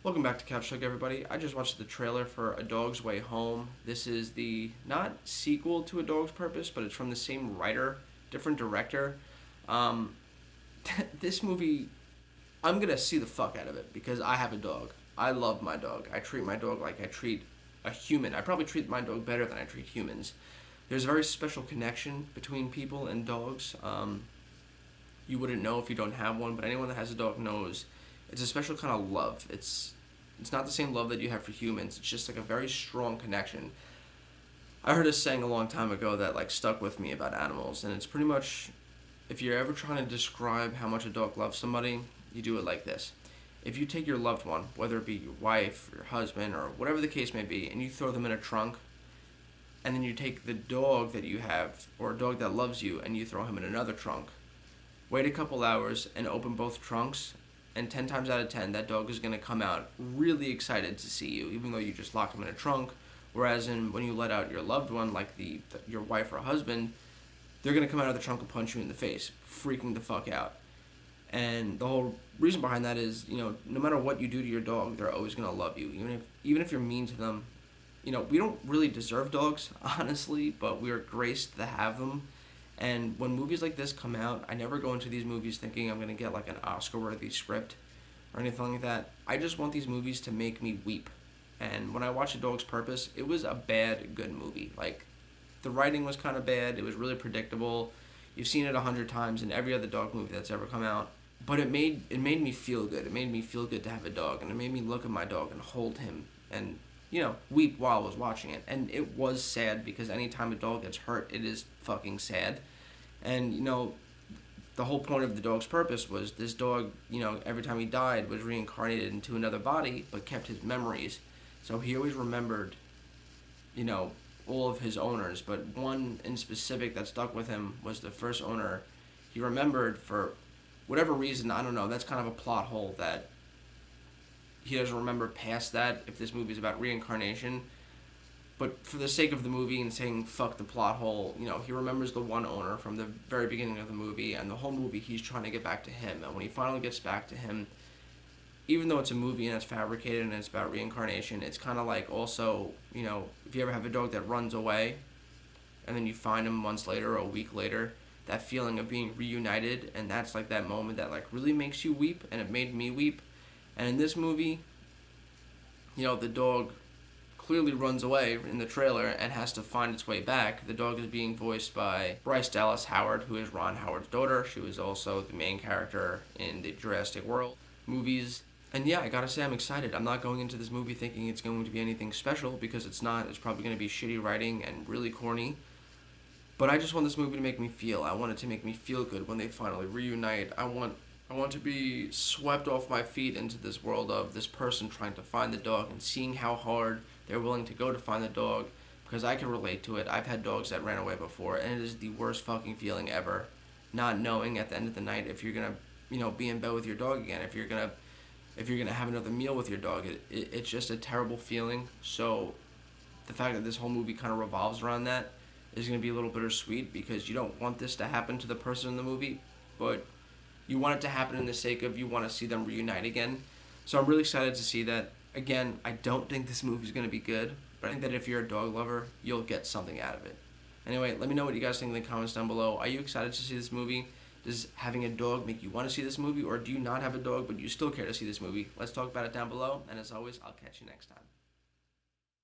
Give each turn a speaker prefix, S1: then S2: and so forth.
S1: Welcome back to Couch Talk, everybody. I just watched the trailer for A Dog's Way Home. This is the not sequel to A Dog's Purpose, but it's from the same writer, different director. Um, this movie, I'm gonna see the fuck out of it because I have a dog. I love my dog. I treat my dog like I treat a human. I probably treat my dog better than I treat humans. There's a very special connection between people and dogs. You wouldn't know if you don't have one, but anyone that has a dog knows it's a special kind of love. It's not the same love that you have for humans. It's just like a very strong connection. I heard a saying a long time ago that like stuck with me about animals, and it's pretty much if you're ever trying to describe how much a dog loves somebody, you do it like this. If you take your loved one, whether it be your wife, your husband, or whatever the case may be, and you throw them in a trunk, and then you take the dog that you have, or a dog that loves you, and you throw him in another trunk, wait a couple hours and open both trunks, and 10 times out of 10, that dog is going to come out really excited to see you, even though you just locked him in a trunk. Whereas when you let out your loved one, like your wife or husband, they're going to come out of the trunk and punch you in the face, freaking the fuck out. And the whole reason behind that is, no matter what you do to your dog, they're always going to love you, even if you're mean to them. We don't really deserve dogs, honestly, but we are graced to have them. And when movies like this come out, I never go into these movies thinking I'm going to get like an Oscar-worthy script or anything like that. I just want these movies to make me weep. And when I watched A Dog's Purpose, it was a bad, good movie. Like, the writing was kind of bad. It was really predictable. You've seen it 100 times in every other dog movie that's ever come out. But it made me feel good. It made me feel good to have a dog. And it made me look at my dog and hold him and, weep while I was watching it. And it was sad because anytime a dog gets hurt, it is fucking sad. And, the whole point of The Dog's Purpose was this dog, every time he died was reincarnated into another body, but kept his memories. So he always remembered, all of his owners. But one in specific that stuck with him was the first owner. He remembered for whatever reason, I don't know, that's kind of a plot hole that he doesn't remember past that if this movie is about reincarnation. But for the sake of the movie and saying fuck the plot hole, he remembers the one owner from the very beginning of the movie, and the whole movie he's trying to get back to him. And when he finally gets back to him, even though it's a movie and it's fabricated and it's about reincarnation, it's kind of like also, if you ever have a dog that runs away and then you find him months later or a week later, that feeling of being reunited, and that's like that moment that like really makes you weep, and it made me weep. And in this movie, the dog clearly runs away in the trailer and has to find its way back. The dog is being voiced by Bryce Dallas Howard, who is Ron Howard's daughter. She was also the main character in the Jurassic World movies. And yeah, I gotta say I'm excited. I'm not going into this movie thinking it's going to be anything special, because it's not. It's probably going to be shitty writing and really corny. But I just want this movie to make me feel. I want it to make me feel good when they finally reunite. I want to be swept off my feet into this world of this person trying to find the dog and seeing how hard they're willing to go to find the dog, because I can relate to it. I've had dogs that ran away before, and it is the worst fucking feeling ever, not knowing at the end of the night if you're gonna, be in bed with your dog again, if you're gonna have another meal with your dog. It's just a terrible feeling. So the fact that this whole movie kind of revolves around that is gonna be a little bittersweet, because you don't want this to happen to the person in the movie, but you want it to happen in the sake of you want to see them reunite again. So I'm really excited to see that. Again, I don't think this movie is going to be good, but I think that if you're a dog lover, you'll get something out of it. Anyway, let me know what you guys think in the comments down below. Are you excited to see this movie? Does having a dog make you want to see this movie, or do you not have a dog but you still care to see this movie? Let's talk about it down below, and as always, I'll catch you next time.